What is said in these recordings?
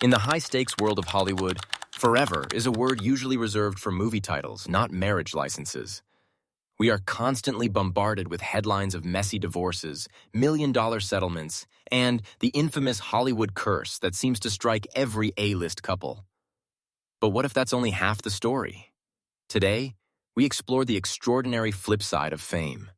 In the high-stakes world of Hollywood, forever is a word usually reserved for movie titles, not marriage licenses. We are constantly bombarded with headlines of messy divorces, million-dollar settlements, and the infamous Hollywood curse that seems to strike every A-list couple. But what if that's only half the story? Today, we explore the extraordinary flip side of fame.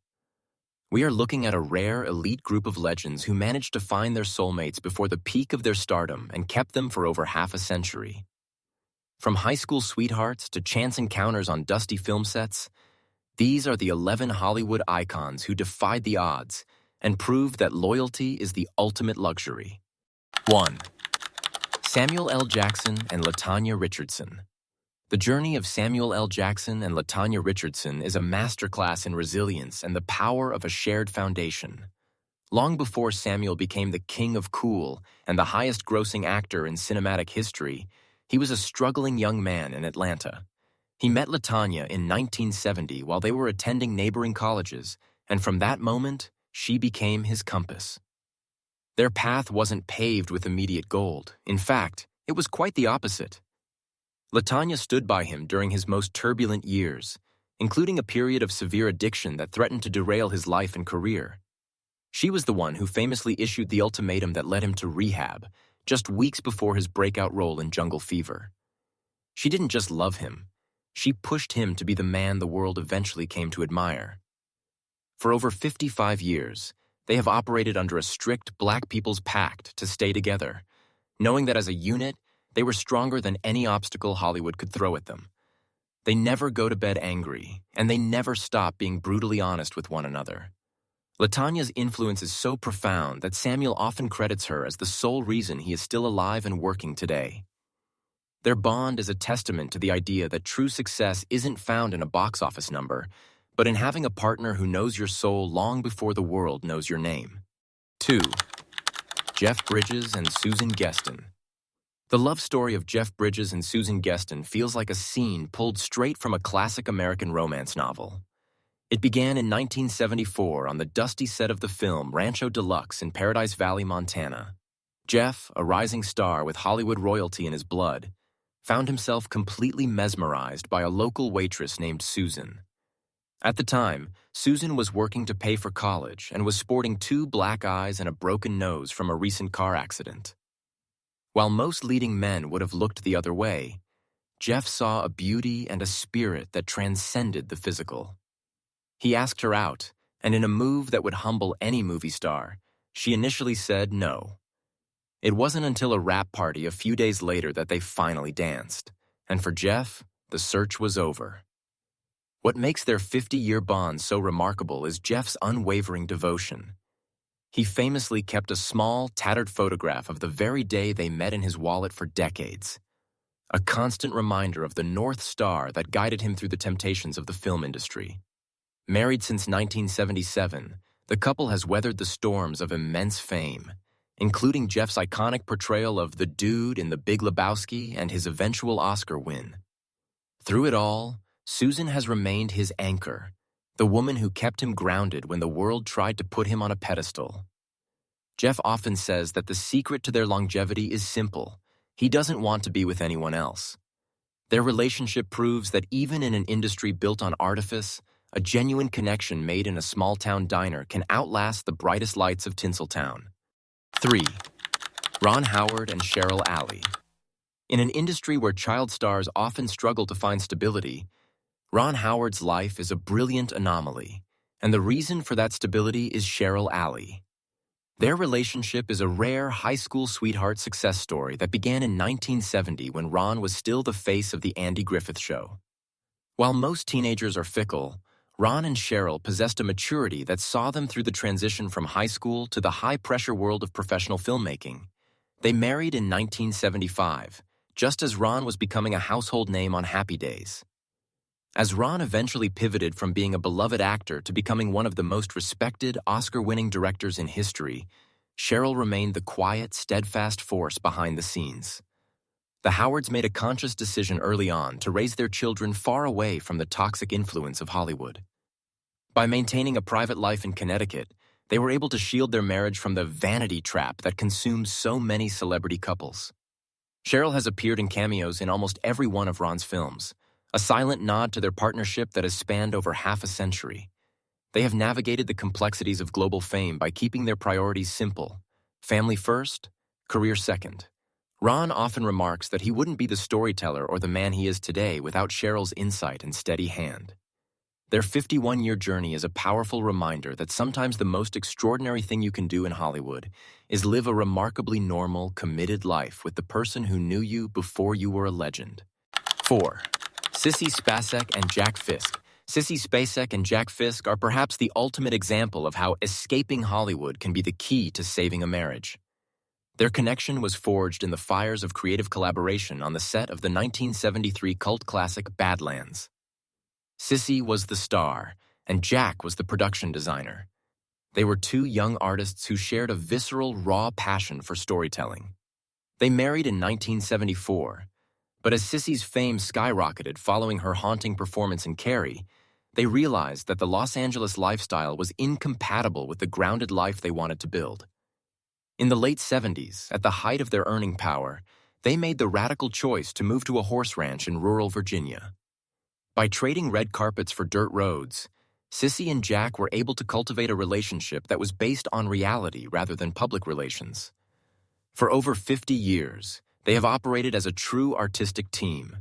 We are looking at a rare, elite group of legends who managed to find their soulmates before the peak of their stardom and kept them for over half a century. From high school sweethearts to chance encounters on dusty film sets, these are the 11 Hollywood icons who defied the odds and proved that loyalty is the ultimate luxury. 1. Samuel L. Jackson and LaTanya Richardson. The journey of Samuel L. Jackson and LaTanya Richardson is a masterclass in resilience and the power of a shared foundation. Long before Samuel became the king of cool and the highest-grossing actor in cinematic history, he was a struggling young man in Atlanta. He met LaTanya in 1970 while they were attending neighboring colleges, and from that moment, she became his compass. Their path wasn't paved with immediate gold. In fact, it was quite the opposite. LaTanya stood by him during his most turbulent years, including a period of severe addiction that threatened to derail his life and career. She was the one who famously issued the ultimatum that led him to rehab, just weeks before his breakout role in Jungle Fever. She didn't just love him. She pushed him to be the man the world eventually came to admire. For over 55 years, they have operated under a strict Black people's pact to stay together, knowing that as a unit, they were stronger than any obstacle Hollywood could throw at them. They never go to bed angry, and they never stop being brutally honest with one another. LaTanya's influence is so profound that Samuel often credits her as the sole reason he is still alive and working today. Their bond is a testament to the idea that true success isn't found in a box office number, but in having a partner who knows your soul long before the world knows your name. 2. Jeff Bridges and Susan Geston. The love story of Jeff Bridges and Susan Geston feels like a scene pulled straight from a classic American romance novel. It began in 1974 on the dusty set of the film Rancho Deluxe in Paradise Valley, Montana. Jeff, a rising star with Hollywood royalty in his blood, found himself completely mesmerized by a local waitress named Susan. At the time, Susan was working to pay for college and was sporting 2 black eyes and a broken nose from a recent car accident. While most leading men would have looked the other way, Jeff saw a beauty and a spirit that transcended the physical. He asked her out, and in a move that would humble any movie star, she initially said no. It wasn't until a wrap party a few days later that they finally danced, and for Jeff, the search was over. What makes their 50-year bond so remarkable is Jeff's unwavering devotion. He famously kept a small, tattered photograph of the very day they met in his wallet for decades, a constant reminder of the North Star that guided him through the temptations of the film industry. Married since 1977, the couple has weathered the storms of immense fame, including Jeff's iconic portrayal of the dude in The Big Lebowski and his eventual Oscar win. Through it all, Susan has remained his anchor, the woman who kept him grounded when the world tried to put him on a pedestal. Jeff often says that the secret to their longevity is simple. He doesn't want to be with anyone else. Their relationship proves that even in an industry built on artifice, a genuine connection made in a small-town diner can outlast the brightest lights of Tinseltown. 3. Ron Howard and Cheryl Alley. In an industry where child stars often struggle to find stability, Ron Howard's life is a brilliant anomaly, and the reason for that stability is Cheryl Alley. Their relationship is a rare high school sweetheart success story that began in 1970 when Ron was still the face of The Andy Griffith Show. While most teenagers are fickle, Ron and Cheryl possessed a maturity that saw them through the transition from high school to the high-pressure world of professional filmmaking. They married in 1975, just as Ron was becoming a household name on Happy Days. As Ron eventually pivoted from being a beloved actor to becoming one of the most respected Oscar-winning directors in history, Cheryl remained the quiet, steadfast force behind the scenes. The Howards made a conscious decision early on to raise their children far away from the toxic influence of Hollywood. By maintaining a private life in Connecticut, they were able to shield their marriage from the vanity trap that consumes so many celebrity couples. Cheryl has appeared in cameos in almost every one of Ron's films, a silent nod to their partnership that has spanned over half a century. They have navigated the complexities of global fame by keeping their priorities simple: family first, career second. Ron often remarks that he wouldn't be the storyteller or the man he is today without Cheryl's insight and steady hand. Their 51-year journey is a powerful reminder that sometimes the most extraordinary thing you can do in Hollywood is live a remarkably normal, committed life with the person who knew you before you were a legend. 4. Sissy Spacek and Jack Fisk. Sissy Spacek and Jack Fisk are perhaps the ultimate example of how escaping Hollywood can be the key to saving a marriage. Their connection was forged in the fires of creative collaboration on the set of the 1973 cult classic Badlands. Sissy was the star, and Jack was the production designer. They were two young artists who shared a visceral, raw passion for storytelling. They married in 1974, but as Sissy's fame skyrocketed following her haunting performance in Carrie, they realized that the Los Angeles lifestyle was incompatible with the grounded life they wanted to build. In the late 70s, at the height of their earning power, they made the radical choice to move to a horse ranch in rural Virginia. By trading red carpets for dirt roads, Sissy and Jack were able to cultivate a relationship that was based on reality rather than public relations. For over 50 years, they have operated as a true artistic team,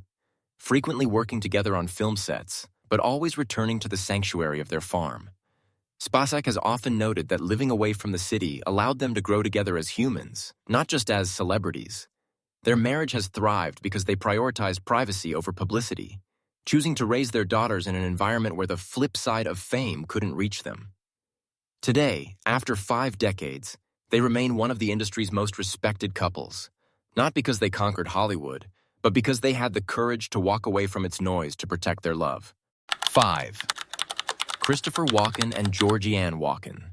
frequently working together on film sets, but always returning to the sanctuary of their farm. Spacek has often noted that living away from the city allowed them to grow together as humans, not just as celebrities. Their marriage has thrived because they prioritized privacy over publicity, choosing to raise their daughters in an environment where the flip side of fame couldn't reach them. Today, after 5 decades, they remain one of the industry's most respected couples, not because they conquered Hollywood, but because they had the courage to walk away from its noise to protect their love. 5. Christopher Walken and Georgianne Walken.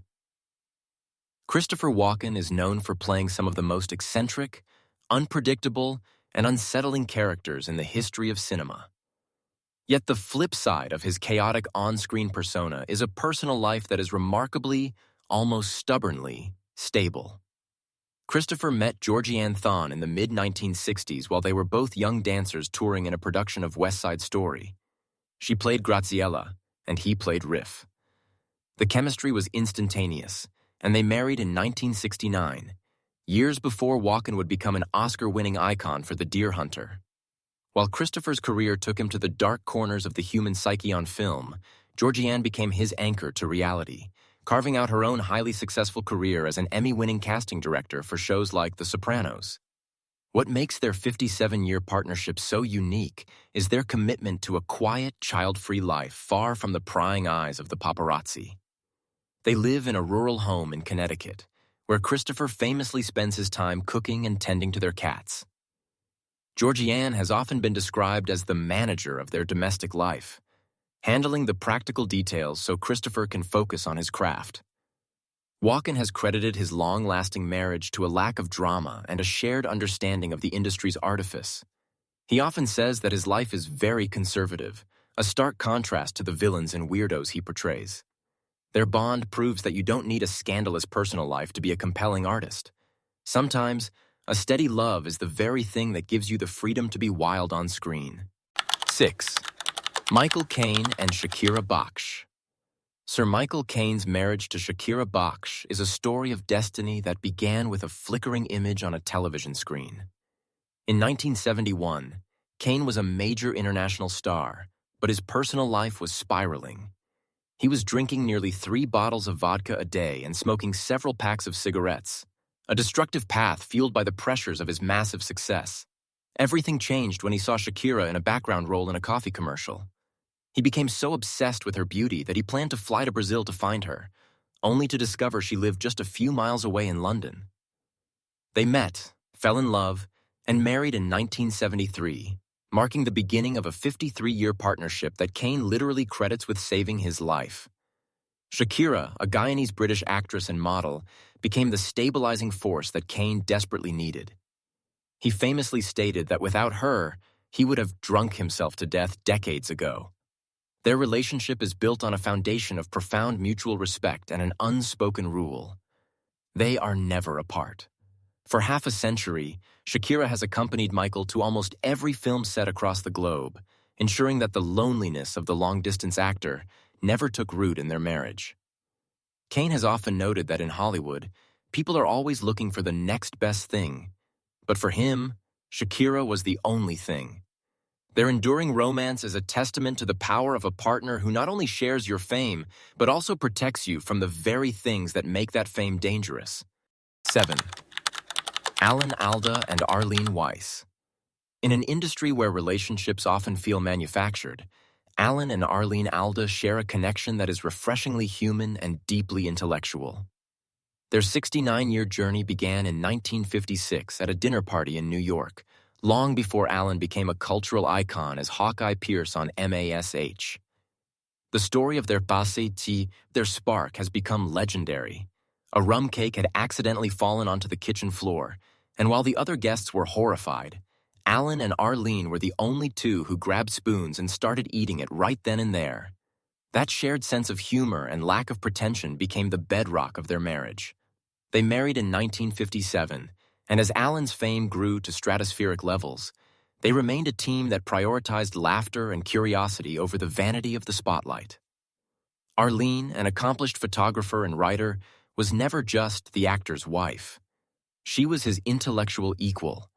Christopher Walken is known for playing some of the most eccentric, unpredictable, and unsettling characters in the history of cinema. Yet the flip side of his chaotic on-screen persona is a personal life that is remarkably, almost stubbornly, stable. Christopher met Georgianne Thon in the mid-1960s while they were both young dancers touring in a production of West Side Story. She played Graziella, and he played Riff. The chemistry was instantaneous, and they married in 1969, years before Walken would become an Oscar-winning icon for The Deer Hunter. While Christopher's career took him to the dark corners of the human psyche on film, Georgianne became his anchor to reality, carving out her own highly successful career as an Emmy-winning casting director for shows like The Sopranos. What makes their 57-year partnership so unique is their commitment to a quiet, child-free life far from the prying eyes of the paparazzi. They live in a rural home in Connecticut, where Christopher famously spends his time cooking and tending to their cats. Georgianne has often been described as the manager of their domestic life, handling the practical details so Christopher can focus on his craft. Walken has credited his long-lasting marriage to a lack of drama and a shared understanding of the industry's artifice. He often says that his life is very conservative, a stark contrast to the villains and weirdos he portrays. Their bond proves that you don't need a scandalous personal life to be a compelling artist. Sometimes, a steady love is the very thing that gives you the freedom to be wild on screen. 6. Michael Caine and Shakira Baksh. Sir Michael Caine's marriage to Shakira Baksh is a story of destiny that began with a flickering image on a television screen. In 1971, Caine was a major international star, but his personal life was spiraling. He was drinking nearly 3 bottles of vodka a day and smoking several packs of cigarettes, a destructive path fueled by the pressures of his massive success. Everything changed when he saw Shakira in a background role in a coffee commercial. He became so obsessed with her beauty that he planned to fly to Brazil to find her, only to discover she lived just a few miles away in London. They met, fell in love, and married in 1973, marking the beginning of a 53-year partnership that Caine literally credits with saving his life. Shakira, a Guyanese-British actress and model, became the stabilizing force that Caine desperately needed. He famously stated that without her, he would have drunk himself to death decades ago. Their relationship is built on a foundation of profound mutual respect and an unspoken rule. They are never apart. For half a century, Shakira has accompanied Michael to almost every film set across the globe, ensuring that the loneliness of the long-distance actor never took root in their marriage. Caine has often noted that in Hollywood, people are always looking for the next best thing. But for him, Shakira was the only thing. Their enduring romance is a testament to the power of a partner who not only shares your fame, but also protects you from the very things that make that fame dangerous. 7. Alan Alda and Arlene Weiss. In an industry where relationships often feel manufactured, Alan and Arlene Alda share a connection that is refreshingly human and deeply intellectual. Their 69-year journey began in 1956 at a dinner party in New York, long before Alan became a cultural icon as Hawkeye Pierce on MASH. The story of their Pact, their spark, has become legendary. A rum cake had accidentally fallen onto the kitchen floor, and while the other guests were horrified, Alan and Arlene were the only two who grabbed spoons and started eating it right then and there. That shared sense of humor and lack of pretension became the bedrock of their marriage. They married in 1957, and as Alan's fame grew to stratospheric levels, they remained a team that prioritized laughter and curiosity over the vanity of the spotlight. Arlene, an accomplished photographer and writer, was never just the actor's wife. She was his intellectual equal,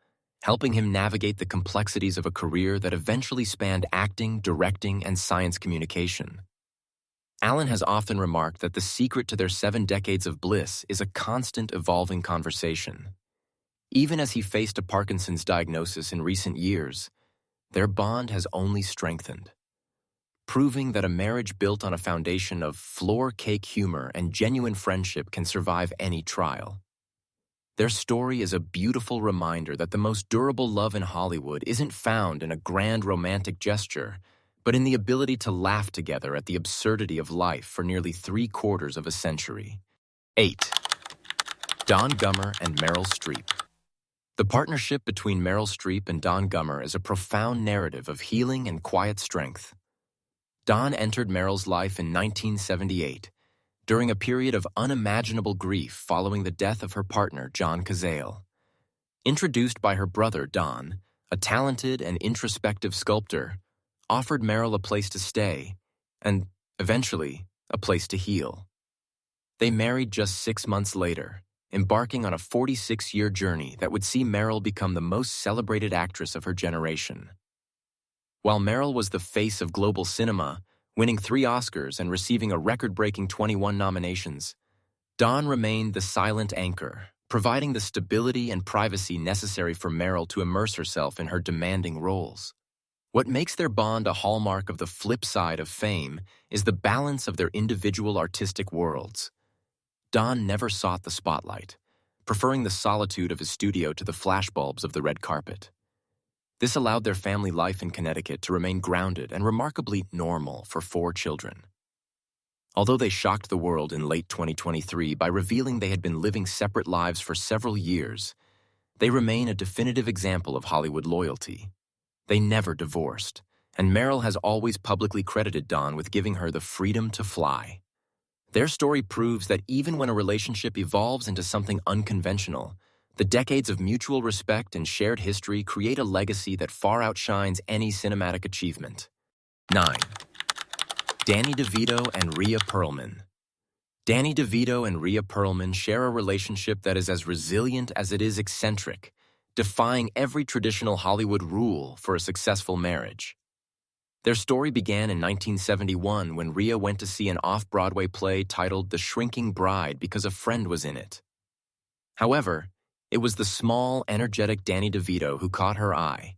helping him navigate the complexities of a career that eventually spanned acting, directing, and science communication. Alan has often remarked that the secret to their 7 decades of bliss is a constant evolving conversation. Even as he faced a Parkinson's diagnosis in recent years, their bond has only strengthened, proving that a marriage built on a foundation of floor-cake humor and genuine friendship can survive any trial. Their story is a beautiful reminder that the most durable love in Hollywood isn't found in a grand romantic gesture, but in the ability to laugh together at the absurdity of life for nearly 3/4 of a century. 8. Don Gummer and Meryl Streep. The partnership between Meryl Streep and Don Gummer is a profound narrative of healing and quiet strength. Don entered Meryl's life in 1978, during a period of unimaginable grief following the death of her partner, John Cazale. Introduced by her brother, Don, a talented and introspective sculptor, offered Meryl a place to stay, and, eventually, a place to heal. They married just 6 months later, embarking on a 46-year journey that would see Meryl become the most celebrated actress of her generation. While Meryl was the face of global cinema, winning 3 Oscars and receiving a record-breaking 21 nominations, Don remained the silent anchor, providing the stability and privacy necessary for Meryl to immerse herself in her demanding roles. What makes their bond a hallmark of the flip side of fame is the balance of their individual artistic worlds. Don never sought the spotlight, preferring the solitude of his studio to the flashbulbs of the red carpet. This allowed their family life in Connecticut to remain grounded and remarkably normal for 4 children. Although they shocked the world in late 2023 by revealing they had been living separate lives for several years, they remain a definitive example of Hollywood loyalty. They never divorced, and Meryl has always publicly credited Don with giving her the freedom to fly. Their story proves that even when a relationship evolves into something unconventional, the decades of mutual respect and shared history create a legacy that far outshines any cinematic achievement. 9. Danny DeVito and Rhea Perlman. Danny DeVito and Rhea Perlman share a relationship that is as resilient as it is eccentric, defying every traditional Hollywood rule for a successful marriage. Their story began in 1971 when Rhea went to see an off-Broadway play titled The Shrinking Bride because a friend was in it. However, it was the small, energetic Danny DeVito who caught her eye.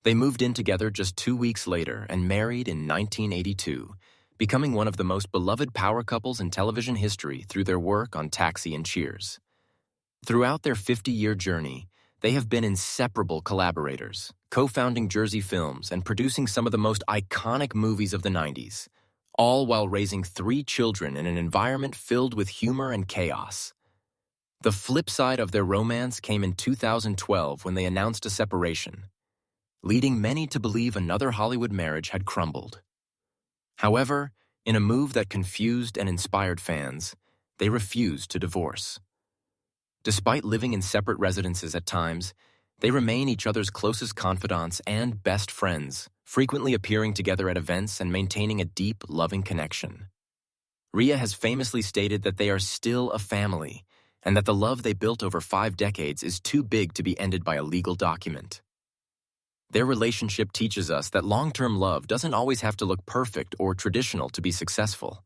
They moved in together just 2 weeks later and married in 1982, becoming one of the most beloved power couples in television history through their work on Taxi and Cheers. Throughout their 50-year journey, they have been inseparable collaborators, co-founding Jersey Films and producing some of the most iconic movies of the 90s, all while raising 3 children in an environment filled with humor and chaos. The flip side of their romance came in 2012 when they announced a separation, leading many to believe another Hollywood marriage had crumbled. However, in a move that confused and inspired fans, they refused to divorce. Despite living in separate residences at times, they remain each other's closest confidants and best friends, frequently appearing together at events and maintaining a deep, loving connection. Rhea has famously stated that they are still a family, and that the love they built over 5 decades is too big to be ended by a legal document. Their relationship teaches us that long-term love doesn't always have to look perfect or traditional to be successful.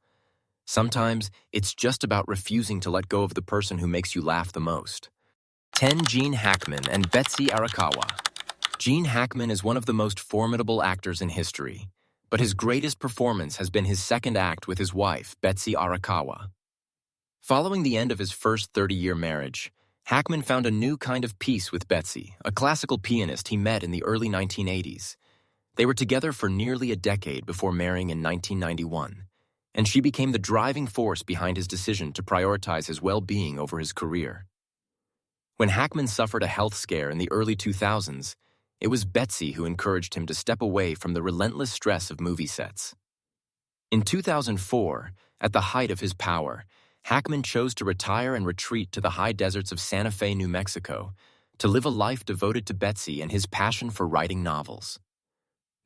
Sometimes, it's just about refusing to let go of the person who makes you laugh the most. 10. Gene Hackman and Betsy Arakawa. Gene Hackman is one of the most formidable actors in history, but his greatest performance has been his second act with his wife, Betsy Arakawa. Following the end of his first 30-year marriage, Hackman found a new kind of peace with Betsy, a classical pianist he met in the early 1980s. They were together for nearly a decade before marrying in 1991, and she became the driving force behind his decision to prioritize his well-being over his career. When Hackman suffered a health scare in the early 2000s, it was Betsy who encouraged him to step away from the relentless stress of movie sets. In 2004, at the height of his power, Hackman chose to retire and retreat to the high deserts of Santa Fe, New Mexico, to live a life devoted to Betsy and his passion for writing novels.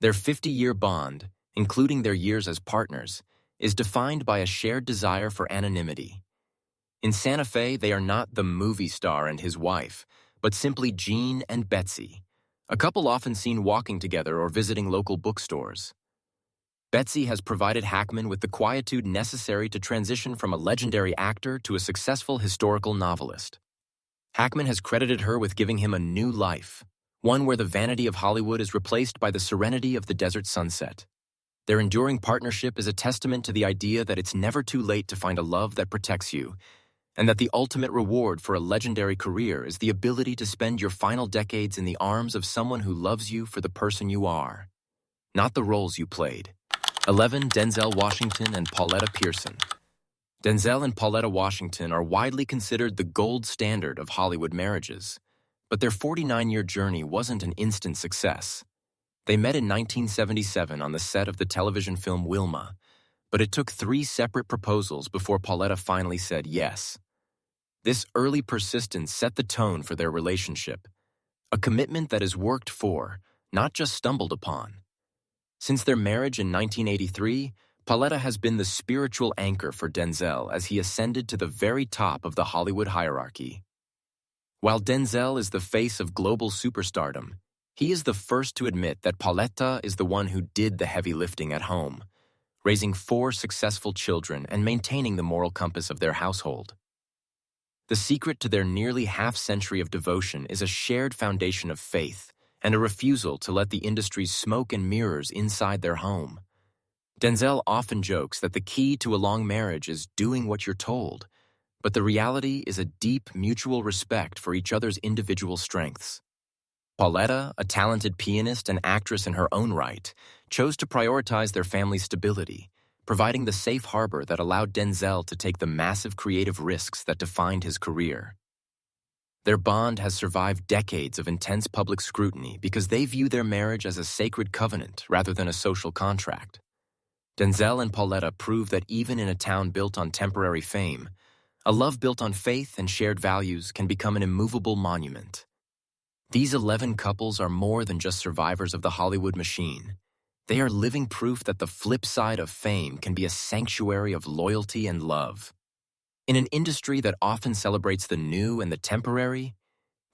Their 50-year bond, including their years as partners, is defined by a shared desire for anonymity. In Santa Fe, they are not the movie star and his wife, but simply Gene and Betsy, a couple often seen walking together or visiting local bookstores. Betsy has provided Hackman with the quietude necessary to transition from a legendary actor to a successful historical novelist. Hackman has credited her with giving him a new life, one where the vanity of Hollywood is replaced by the serenity of the desert sunset. Their enduring partnership is a testament to the idea that it's never too late to find a love that protects you, and that the ultimate reward for a legendary career is the ability to spend your final decades in the arms of someone who loves you for the person you are, not the roles you played. 11. Denzel Washington and Pauletta Pearson. Denzel and Pauletta Washington are widely considered the gold standard of Hollywood marriages, but their 49-year journey wasn't an instant success. They met in 1977 on the set of the television film Wilma, but it took 3 separate proposals before Pauletta finally said yes. This early persistence set the tone for their relationship, a commitment that is worked for, not just stumbled upon. Since their marriage in 1983, Pauletta has been the spiritual anchor for Denzel as he ascended to the very top of the Hollywood hierarchy. While Denzel is the face of global superstardom, he is the first to admit that Pauletta is the one who did the heavy lifting at home, raising 4 successful children and maintaining the moral compass of their household. The secret to their nearly half-century of devotion is a shared foundation of faith and a refusal to let the industry's smoke and mirrors inside their home. Denzel often jokes that the key to a long marriage is doing what you're told, but the reality is a deep mutual respect for each other's individual strengths. Pauletta, a talented pianist and actress in her own right, chose to prioritize their family's stability, providing the safe harbor that allowed Denzel to take the massive creative risks that defined his career. Their bond has survived decades of intense public scrutiny because they view their marriage as a sacred covenant rather than a social contract. Denzel and Pauletta prove that even in a town built on temporary fame, a love built on faith and shared values can become an immovable monument. These 11 couples are more than just survivors of the Hollywood machine. They are living proof that the flip side of fame can be a sanctuary of loyalty and love. In an industry that often celebrates the new and the temporary,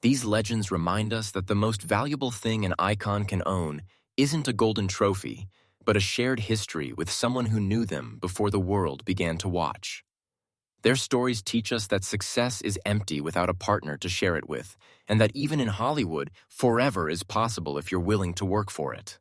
these legends remind us that the most valuable thing an icon can own isn't a golden trophy, but a shared history with someone who knew them before the world began to watch. Their stories teach us that success is empty without a partner to share it with, and that even in Hollywood, forever is possible if you're willing to work for it.